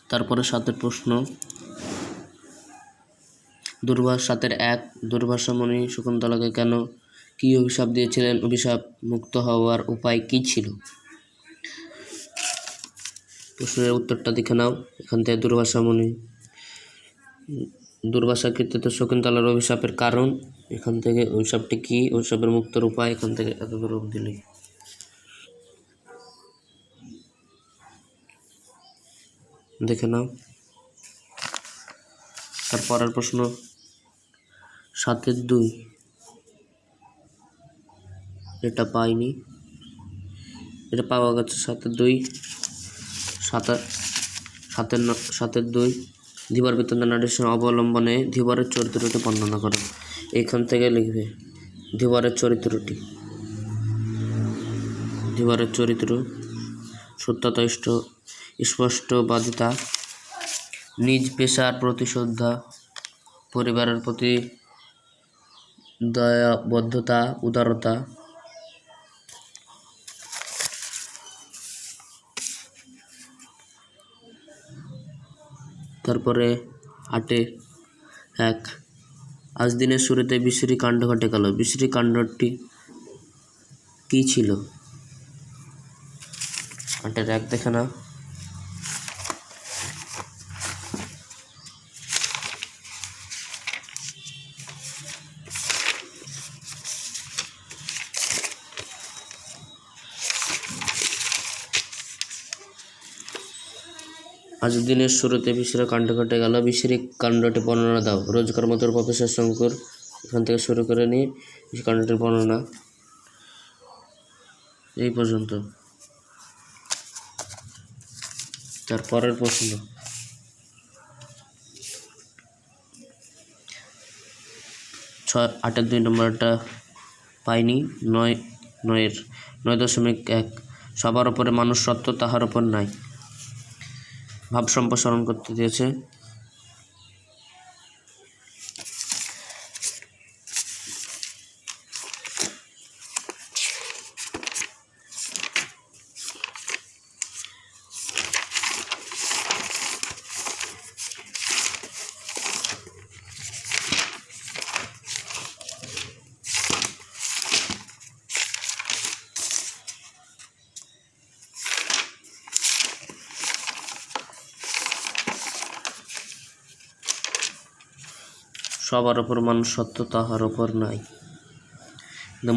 তারপরে 7 প্রশ্ন, দূর্বাস 7 1 দুর্বাসমণি শকুন্তলাকে কেন কি অভিশাপ দিয়েছিলেন? অভিশাপ মুক্ত হওয়ার উপায় কি ছিল? প্রশ্নের উত্তরটা দেখে নাও। এখান থেকে দুর্বাসা কৃতিত শকুন্তলার অভিশাপের কারণ, এখান থেকে অভিশাপটি কি, অভিশাপের মুক্তর উপায়, এখান থেকে এত দূর দিলে দেখে নাও। তারপরের প্রশ্ন 7 2, এটা পাইনি, এটা পাওয়া গেছে 7 2 7 2 ধীবর বৃত্তান্ত নাট্য অবলম্বনে ধীবরের চরিত্রটি বর্ণনা করো। এখান থেকে লিখবে ধীবরের চরিত্র সত্যতষ্ট, স্পষ্টবাদিতা, নিজ পেশার প্রতি শ্রদ্ধা, পরিবারের প্রতি দয়াবদ্ধতা, উদারতা। তারপরে 8 1, আজ দিনের শুরুতে বিশ্রী কাণ্ড ঘটে গেল। বিশ্রী কাণ্ডটি কি ছিল? 8 1 দেখে না। আজ দিনের শুরুতে বিশ্রী কাণ্ড ঘটে গেল। বিশ্রী কাণ্ডটি বর্ণনা দাও। রোজকার মতো প্রফেসর শঙ্কর, এখান থেকে শুরু করে নিয়ে কাণ্ডটির বর্ণনা এই পর্যন্ত। তারপরের প্রশ্ন 8 2 নম্বরটা পাইনি। 9.1, সবার ওপরে মানুষ সত্য, তাহার ওপর নাই। ভাব সম্প্রসারণ করতে দিয়েছে। সবার ওপর মানুষ সত্য, তাহার ওপর নাই।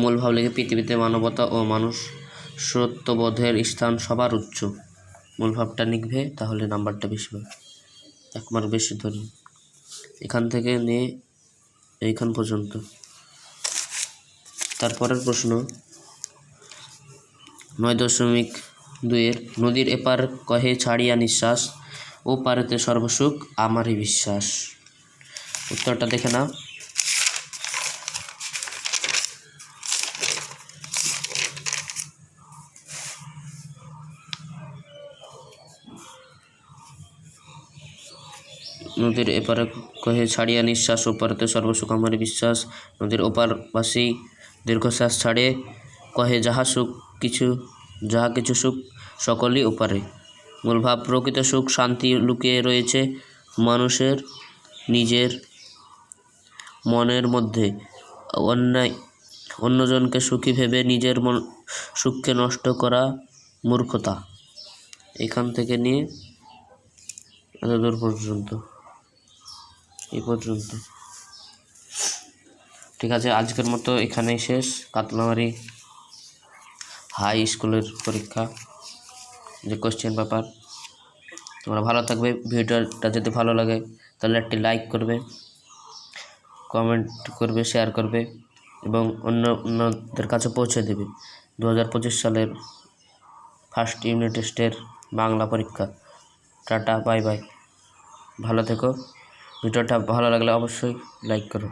মূল ভাব লিখে পৃথিবীতে মানবতা ও মনুষ্যত্ববোধের স্থান সবার উচ্চ। মূল ভাবটা লিখবে, তাহলে নাম্বারটা বেশি পাবে, 1 মার্ক বেশি ধরি। এখান থেকে নিয়ে এইখান পর্যন্ত। তারপরের প্রশ্ন 9.2, নদীর এপার কহে ছাড়িয়া নিঃশ্বাস, ও পারেতে সর্বসুখ আমারই বিশ্বাস। উত্তরটা দেখে নাও। নদীর এপারে কহে ছাড়িয়া নিঃশ্বাস, ওপারেতে সর্বসুখ আমারই বিশ্বাস। নদীর ওপারবাসী দীর্ঘশ্বাস ছাড়ে, কহে যাহা কিছু সুখ সকলই ওপারে। মূল ভাব, প্রকৃত সুখ শান্তি লুকিয়ে রয়েছে মানুষের নিজের মনের মধ্যে। অন্যজনকে সুখী ভেবে নিজের সুখকে নষ্ট করা মূর্খতা। এখান থেকে নিয়ে এত দূর পর্যন্ত, এই পর্যন্ত। ঠিক আছে, আজকের মতো এখানেই শেষ কাতলামারি হাই স্কুলের পরীক্ষা, যে কোশ্চেন পেপার। তোমরা ভালো থাকবে। ভিডিওটা যদি ভালো লাগে তাহলে একটি লাইক করবে, কমেন্ট করবে, শেয়ার করবে এবং অন্যদের কাছে পৌঁছে দেবে। 2025 সালের ফার্স্ট ইউনিট টেস্টের বাংলা পরীক্ষা। টাটা, বাই বাই, ভালো থেকো। ভিডিওটা ভালো লাগলে অবশ্যই লাইক করো।